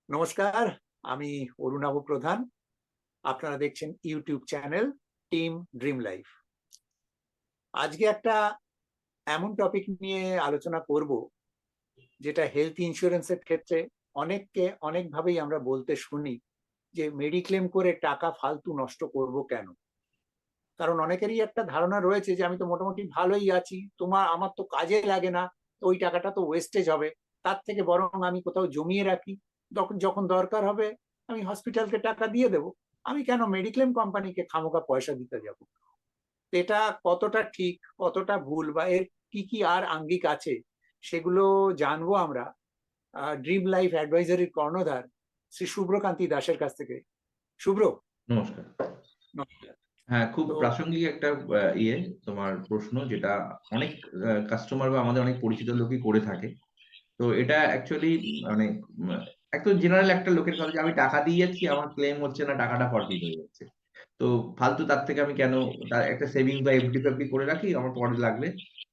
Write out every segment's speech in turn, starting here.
নমস্কার। আমি অরুণাভ প্রধান। আপনারা দেখছেন YouTube channel team dream life. আজকে একটা এমন টপিক নিয়ে আলোচনা করব যেটা হেলথ ইন্স্যুরেন্সের ক্ষেত্রে অনেককে অনেকভাবেই আমরা বলতে শুনি যে মেডিক্লেম করে টাকা ফালতু নষ্ট করব কেন। কারণ অনেকেরই একটা ধারণা রয়েছে যে আমি তো মোটামুটি ভালোই আছি, আমার তো কাজে লাগে না, তো ওই টাকাটা তো ওয়েস্টেজ হবে, তার থেকে বরং আমি কোথাও জমিয়ে রাখি, তখন যখন দরকার হবে আমি হসপিটালকে টাকা দিয়ে দেবো। আমি কেন মেডিক্লেম কোম্পানিকে খামোখা পয়সা দিতে যাব? এটা কতটা ঠিক, কতটা ভুল, বা এর কি কি আর আঙ্গিক আছে, সেগুলো জানবো আমরা ড্রিম লাইফ অ্যাডভাইজারির কর্ণধার শ্রী শুভ্রকান্তি দাসের কাছ থেকে। শুভ্র, নমস্কার। নমস্কার। হ্যাঁ, খুব তো প্রাসঙ্গিক একটা তোমার প্রশ্ন, যেটা অনেক কাস্টমার বা আমাদের অনেক পরিচিত লোকই করে থাকে। তো এটা অ্যাকচুয়ালি মানে উম একদম জেনারেল একটা লোকের কথা, যে আমি টাকা দিয়ে যাচ্ছি, আমার ক্লেম হচ্ছে না, টাকাটা ফরফিট হয়ে যাচ্ছে। তো ফালতু তার থেকে আমি কেন তার একটা সেভিংস বা এফডি করে রাখি, আমার পরে লাগলে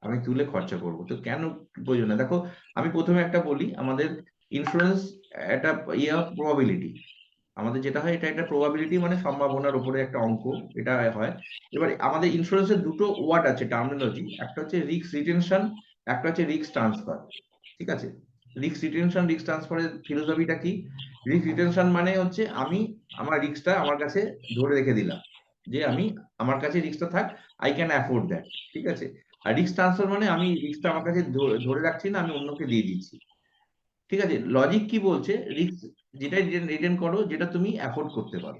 আমি তুলে খরচা করব। তো কেন প্রয়োজন না? দেখো, আমি ১ম এ একটা বলি, আমাদের ইন্সুরেন্স একটা প্রবাবিলিটি। আমাদের যেটা হয়, এটা একটা প্রবাবিলিটি, মানে সম্ভাবনার উপরে একটা অঙ্ক, এটা হয়। এবার আমাদের ইন্সুরেন্সের দুটো ওয়ার্ড আছে, টার্মিনোলজি। একটা হচ্ছে রিস্ক রিটেনশন, একটা হচ্ছে রিস্ক ট্রান্সফার। ঠিক আছে? রিস্ক রিটেনশন, রিস্ক ট্রান্সফারের ফিলোসফিটা কি? রিস্ক রিটেনশন মানে হচ্ছে আমি আমার রিস্কটা আমার কাছে ধরে রেখে দিলাম, যে আমি আমার কাছে রিস্কটা থাক, আই ক্যান অ্যাফোর্ড দ্যাট। ঠিক আছে? আর রিস্ক ট্রান্সফার মানে আমি রিস্কটা আমার কাছে ধরে রাখছি না, আমি অন্যকে দিয়ে দিচ্ছি। ঠিক আছে? লজিক কি বলছে? রিস্ক যেটাই রিটেন করো, যেটা তুমি অ্যাফোর্ড করতে পারো।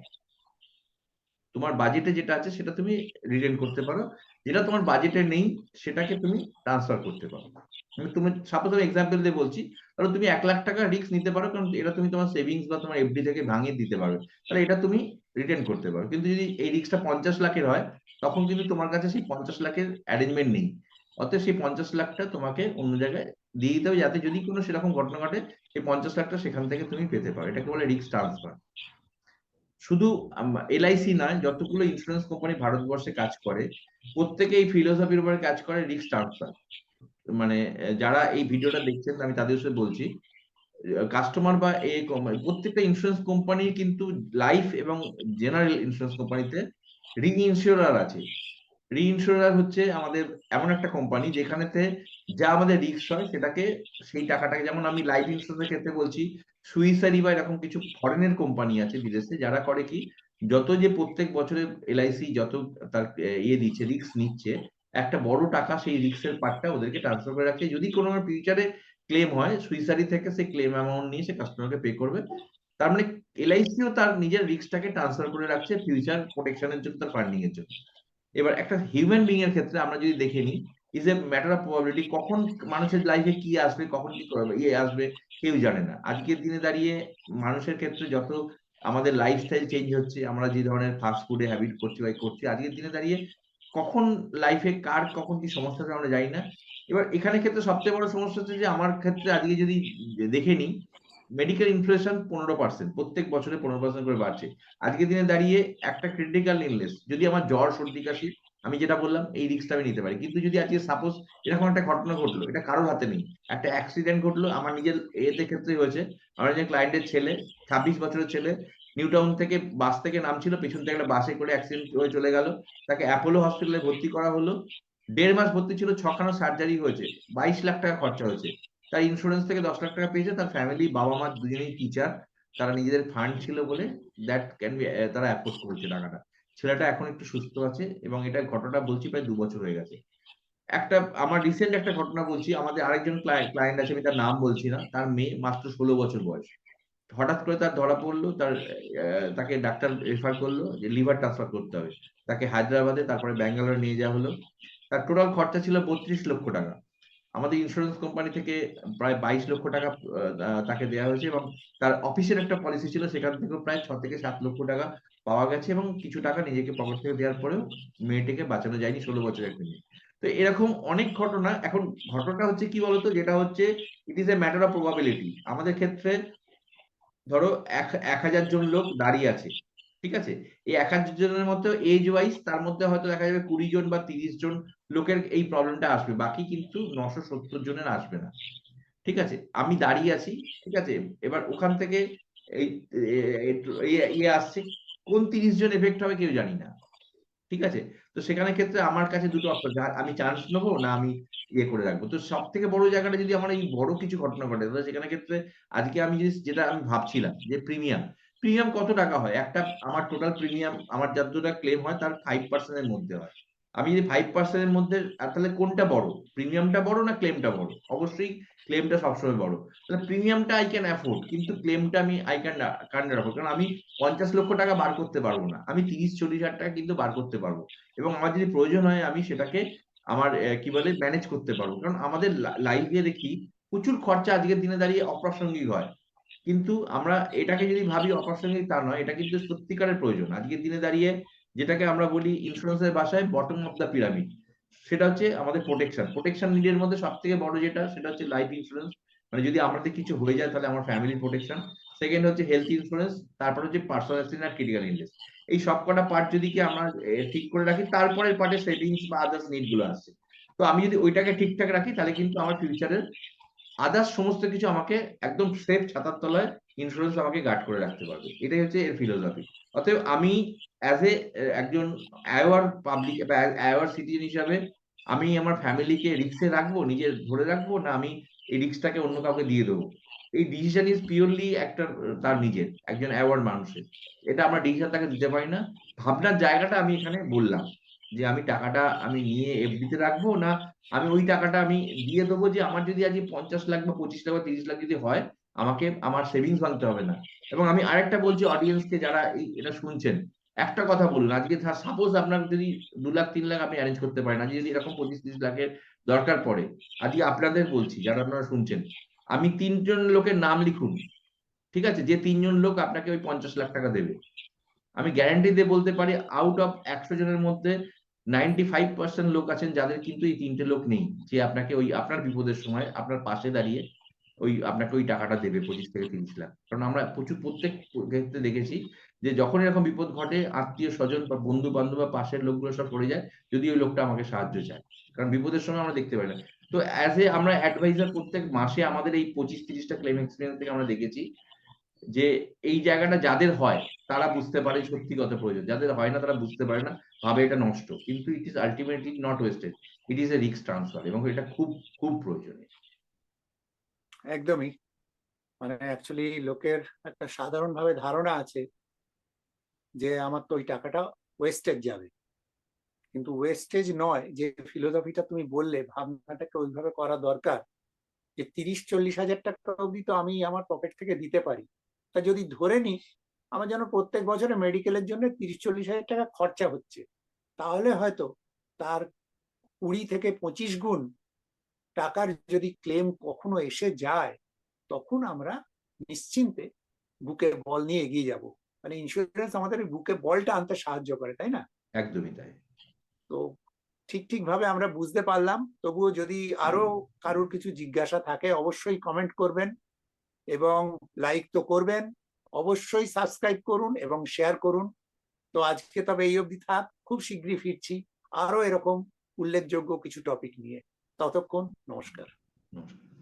তোমার বাজেটে যেটা আছে সেটা তুমি রিটেন করতে পারো। যেটা তোমার বাজেটে নেই, সেটাকে তুমি ট্রান্সফার করতে পারো। তুমি সাপোজ আমি এক্সাম্পল দিয়ে বলছি, ধরো তুমি ৳১,০০,০০০ রিস্ক নিতে পারো, কারণ এটা তুমি তোমার সেভিংস বা তোমার এফডি থেকে ভাঙিয়ে দিতে পারবে। তাহলে এটা তুমি রিটেন করতে পারো। কিন্তু যদি এই রিস্কটা ৫০,০০,০০০ এর হয়, তখন কিন্তু তোমার কাছে সেই ৫০,০০,০০০ এর অ্যারেঞ্জমেন্ট নেই। অতএব সেই ৫০,০০,০০০ তোমাকে অন্য জায়গায় দিয়ে দিতে হবে, যাতে যদি কোনো সেরকম ঘটনা ঘটে, সেই ৫০,০০,০০০ সেখান থেকে তুমি পেতে পারো। এটাকে বলে রিস্ক ট্রান্সফার। শুধু এলআইসি নয়, যতগুলো ইন্স্যুরেন্স কোম্পানি ভারতবর্ষে কাজ করে, প্রত্যেকে এই ফিলোসফির উপরে কাজ করে, রিস্ক ট্রান্সফার। মানে যারা এই ভিডিওটা দেখছেন, আমি তাদের সাথে বলছি, কাস্টমার বা প্রত্যেকটা ইন্স্যুরেন্স কোম্পানির কিন্তু লাইফ এবং জেনারেল ইন্স্যুরেন্স কোম্পানিতে রি ইন্সুরার আছে। রি-ইন্সুরার হচ্ছে আমাদের এমন একটা কোম্পানি, যেখানেতে যা আমাদের রিস্ক হয় সেটাকে, সেই টাকাটাকে, যেমন আমি লাইফ ইন্সুরেন্স এর ক্ষেত্রে বলছি, সুইসারি বা এরকম কিছু ফরেনের কোম্পানি আছে বিদেশে, যারা করে কি, যত যে প্রত্যেক বছরে এলআইসি যত তার দিচ্ছে, রিস্ক নিচ্ছে, একটা বড় টাকা সেই রিস্কের পার্টটা ওদেরকে ট্রান্সফার করে রাখছে। যদি কোনো ফিউচারে ক্লেম হয়, সুইসারি থেকে সেই ক্লেম অ্যামাউন্ট নিয়ে সে কাস্টমারকে পে করবে। তার মানে এলআইসিও তার নিজের রিস্কটাকে ট্রান্সফার করে রাখছে ফিউচার প্রোটেকশনের জন্য, তার ফান্ডিং এর জন্য। এবার একটা হিউম্যান বিং এর ক্ষেত্রে আমরা যদি দেখে নিই, is a matter of probability. কখন মানুষের লাইফে কি আসবে, কখন কি আসবে, কেউ জানে না। আজকের দিনে দাঁড়িয়ে মানুষের ক্ষেত্রে যত আমাদের লাইফস্টাইল চেঞ্জ হচ্ছে, আমরা যে ধরনের ফাস্ট ফুডে হ্যাবিট করছি বা করছি, আজকের দিনে দাঁড়িয়ে কখন লাইফে কার কখন কি সমস্যা হবে আমরা জানি না। এবার এখানে ক্ষেত্রে সবচেয়ে বড় সমস্যা হচ্ছে যে, আমার ক্ষেত্রে আজকে যদি দেখে নিই, মেডিকেল ইনফ্লেশন 15%, প্রত্যেক বছরে 15% করে বাড়ছে। আজকের দিনে দাঁড়িয়ে একটা ক্রিটিক্যাল ইলনেস, যদি আমার জ্বর, সর্দি, কাশি, আমি যেটা বললাম, এই রিস্কটা আমি নিতে পারি। কিন্তু যদি আজকে সাপোজ এরকম একটা ঘটনা ঘটলো, এটা কারোর হাতে নেই, একটা অ্যাক্সিডেন্ট ঘটলো, আমার নিজের ক্ষেত্রেই হয়েছে। আমার যে ক্লায়েন্টের ছেলে, 26 বছরের ছেলে, নিউ টাউন থেকে বাস থেকে নামছিল, পেছন থেকে একটা বাসে করে অ্যাক্সিডেন্ট হয়ে চলে গেল। তাকে অ্যাপোলো হসপিটালে ভর্তি করা হলো। ১.৫ মাস ভর্তি ছিল, ৬ খানা সার্জারি হয়েছে, ২২ লাখ টাকা খরচা হয়েছে। তার ইন্স্যুরেন্স থেকে ১০ লাখ টাকা পেয়েছে। তার ফ্যামিলি, বাবা-মা দুজনেই টিচার। তারা নিজেদের ফান্ড ছিল বলে দ্যাট ক্যান বি তারা এফোর্ড করেছে টাকাটা। ছেলেটা এখন একটু সুস্থ আছে, এবং এটা ঘটনাটা বলছি প্রায় ২ বছর হয়ে গেছে। একটা আমার রিসেন্ট একটা ঘটনা বলছি। আমাদের আরেকজন ক্লায়েন্ট আছে, আমি তার নাম বলছি না। তার মেয়ে মাত্র ১৬ বছর বয়স। হঠাৎ করে তার ধরা পড়ল, তাকে ডাক্তার রেফার করলো যে লিভার ট্রান্সফার করতে হবে। তাকে হায়দ্রাবাদে, তারপরে ব্যাঙ্গালোরে নিয়ে যাওয়া হলো। তার টোটাল খরচা ছিল ৩২ লক্ষ টাকা। আমাদের ইন্স্যুরেন্স কোম্পানি থেকে প্রায় ২২ লক্ষ টাকা তাকে দেয়া হয়েছে, এবং তার অফিসের একটা পলিসি ছিল, সেখান থেকেও প্রায় ৬ থেকে ৭ লক্ষ টাকা পাওয়া গেছে, এবং কিছু টাকা নিজেকে পকেট থেকে দেওয়ার পরেও মেয়েটিকে বাঁচানো যায়নি, ১৬ বছরের একটা মেয়ে। তো এরকম অনেক ঘটনা। এখন ঘটনাটা হচ্ছে কি বলতো, যেটা হচ্ছে, ইট ইস এ ম্যাটার অফ প্রবাবিলিটি। আমাদের ক্ষেত্রে ধরো ১,০০০ জন লোক দাঁড়িয়ে আছে। ঠিক আছে? এই ১,০০০ জনের মধ্যে এজ ওয়াইজ তার মধ্যে হয়তো দেখা যাবে ২০ জন বা ৩০ জন লোকের এই প্রবলেমটা আসবে। বাকি কিন্তু ৯৭০ জনের আসবে না। ঠিক আছে? আমি দাঁড়িয়ে আছি। ঠিক আছে? এবার ওখান থেকে এই ইয়ে আসছে, কোন 30 জন এফেক্ট হবে কেউ জানি না, ঠিক আছে? তো সেখানে ক্ষেত্রে আমার কাছে দুটো অপশন, আমি চান্স নেবো না আমি ইয়ে করে রাখবো। তো সব থেকে বড় জায়গাটা যদি আমার এই বড় কিছু ঘটনা ঘটে, তাহলে সেখানে ক্ষেত্রে আজকে আমি যেটা আমি ভাবছিলাম যে প্রিমিয়াম কত টাকা হয়? একটা আমার টোটাল প্রিমিয়াম আমার যতটা ক্লেম হয় তার 5% এর মধ্যে হয়। আমি যদি 5% এর মধ্যে, তাহলে কোনটা বড়? প্রিমিয়ামটা বড় না ক্লেমটা বড়? অবশ্যই ক্লেমটা সবসময় বড়। তাহলে প্রিমিয়ামটা আই ক্যান অ্যাফোর্ড, কিন্তু ক্লেমটা আমি আই ক্যান কান্ট অ্যাফোর্ড। কারণ আমি 50 লক্ষ টাকা বার করতে পারবো না, আমি 30-40 হাজার টাকা কিন্তু বার করতে পারবো। এবং আমার যদি প্রয়োজন হয় আমি সেটাকে আমার কি বলে ম্যানেজ করতে পারবো। কারণ আমাদের লাইফে দেখি প্রচুর খরচা আজকের দিনে দাঁড়িয়ে অপ্রাসঙ্গিক হয়, কিন্তু আমরা এটাকে যদি ভাবি অপ্রাসঙ্গিক তা নয়, এটা কিন্তু সত্যিকারের প্রয়োজন আজকের দিনে দাঁড়িয়ে। যেটাকে আমরা বলি ইন্স্যুরেন্সের ভাষায় বটম অফ দ্য পিরামিড, সেটা হচ্ছে আমাদের প্রোটেকশন নিডের মধ্যে সব থেকে বড় যেটা, সেটা হচ্ছে লাইফ ইন্স্যুরেন্স। মানে যদি আমাদের কিছু হয়ে যায় তাহলে আমার ফ্যামিলির প্রোটেকশন। সেকেন্ড হচ্ছে হেলথ ইন্স্যুরেন্স, তারপর হচ্ছে পার্সোনাল অ্যাক্সিডেন্ট আর ক্রিটিক্যাল ইলনেস। এই সবকটা পার্ট যদি কি আমরা ঠিক করে রাখি, তারপরের পার্টে সেভিংস বা আদার্স নিড গুলো আসছে। তো আমি যদি ওইটাকে ঠিকঠাক রাখি, তাহলে কিন্তু আমার ফিউচারের আদার্স সমস্ত কিছু আমাকে একদম সেফ ছাতার তলায় ইন্স্যুরেন্স আমাকে গার্ড করে রাখতে পারবে। এটাই হচ্ছে এর ফিলোসফি। অতএব আমি অ্যাজ এ একজন অ্যাওয়ার পাবলিক বা অ্যাওয়ার সিটিজেন হিসাবে আমি আমার ফ্যামিলিকে রিস্কে রাখবো, নিজে ধরে রাখবো, না আমি এই রিস্কটাকে অন্য কাউকে দিয়ে দেবো? এই ডিসিশন ইজ পিওরলি একটা তার নিজের, একজন অ্যাওয়ার মানুষের। এটা আমরা ডিসিশন তাকে দিতে পারি না। ভাবনার জায়গাটা আমি এখানে বললাম, যে আমি টাকাটা আমি নিয়ে এফডিতে রাখবো, না আমি ওই টাকাটা আমি দিয়ে দেবো, যে আমার যদি আজকে 50 লাখ বা 25 লাখ বা 30 লাখ যদি হয়, আমাকে আমার সেভিংস ভাঙতে হবে না। এবং আমি আরেকটা বলছি অডিয়েন্সকে যারা এটা শুনছেন, একটা কথা বলুন, আজকে সাপোজ আপনার যদি 2 লাখ 3 লাখ আপনি অ্যারেঞ্জ করতে পারেন, আজকে যদি এরকম 25-30 লাখের দরকার পড়ে, আজকে আপনাদের বলছি যারা আপনারা শুনছেন, আমি 3 জন লোকের নাম লিখুন, ঠিক আছে, যে 3 জন লোক আপনাকে ওই 50 লাখ টাকা দেবে। আমি গ্যারান্টি দিয়ে বলতে পারি আউট অফ 100 জনের মধ্যে 95% লোক আছেন যাদের কিন্তু এই 3টে লোক নেই, যে আপনাকে ওই আপনার বিপদের সময় আপনার পাশে দাঁড়িয়ে ওই আপনাকে ওই টাকাটা দেবে 25 থেকে 30 লাখ। কারণ আমরা প্রত্যেক ক্ষেত্রে দেখেছি যে যখন এরকম বিপদ ঘটে, আত্মীয় স্বজন বা বন্ধু বান্ধব বা পাশের লোকগুলো সব সরে যায় যদি ওই লোকটা আমাকে সাহায্য চায়। কারণ বিপদের সময় আমরা দেখতে পাই না। তো অ্যাজ এ আমরা অ্যাডভাইজার প্রত্যেক মাসে আমাদের এই 25-30টা ক্লেম এক্সপিরিয়েন্স থেকে আমরা দেখেছি যে এই জায়গাটা যাদের হয় তারা বুঝতে পারে সত্যি কত প্রয়োজন, যাদের হয় না তারা বুঝতে পারে না, ভাবে এটা নষ্ট, কিন্তু it is ultimately not wasted, it is a risk transfer, এবং এটা খুব খুব প্রয়োজনীয়। একদমই। মানে অ্যাকচুয়ালি লোকের একটা সাধারণভাবে ধারণা আছে যে আমার তো ওই টাকাটা ওয়েস্টেজ যাবে, কিন্তু ওয়েস্টেজ নয়। যে ফিলোসফিটা তুমি বললে, ভাবনাটাকে ওইভাবে করা দরকার যে 30-40 হাজার টাকা অবধি তো আমি আমার পকেট থেকে দিতে পারি। তা যদি ধরে নিই আমার যেন প্রত্যেক বছরে মেডিকেলের জন্য 30-40 হাজার টাকা খরচা হচ্ছে, তাহলে হয়তো তার 20 থেকে 25 গুণ টাকার যদি ক্লেম কখনো এসে যায়, তখন আমরা নিশ্চিন্তে বুকে বল নিয়ে এগিয়ে যাব। মানে ইন্স্যুরেন্স আমাদের বুকে বলটা আনতে সাহায্য করে, তাই না? একদমই তাই। তো ঠিক ভাবে আমরা বুঝতে পারলাম। তবুও যদি আরো কারোর কিছু জিজ্ঞাসা থাকে অবশ্যই কমেন্ট করবেন, এবং লাইক তো করবেন, অবশ্যই সাবস্ক্রাইব করুন এবং শেয়ার করুন। তো আজকে তবে এই অবধি থাক, খুব শীঘ্রই ফিরছি আরো এরকম উল্লেখযোগ্য কিছু টপিক নিয়ে। ততক্ষণ নমস্কার। নমস্কার।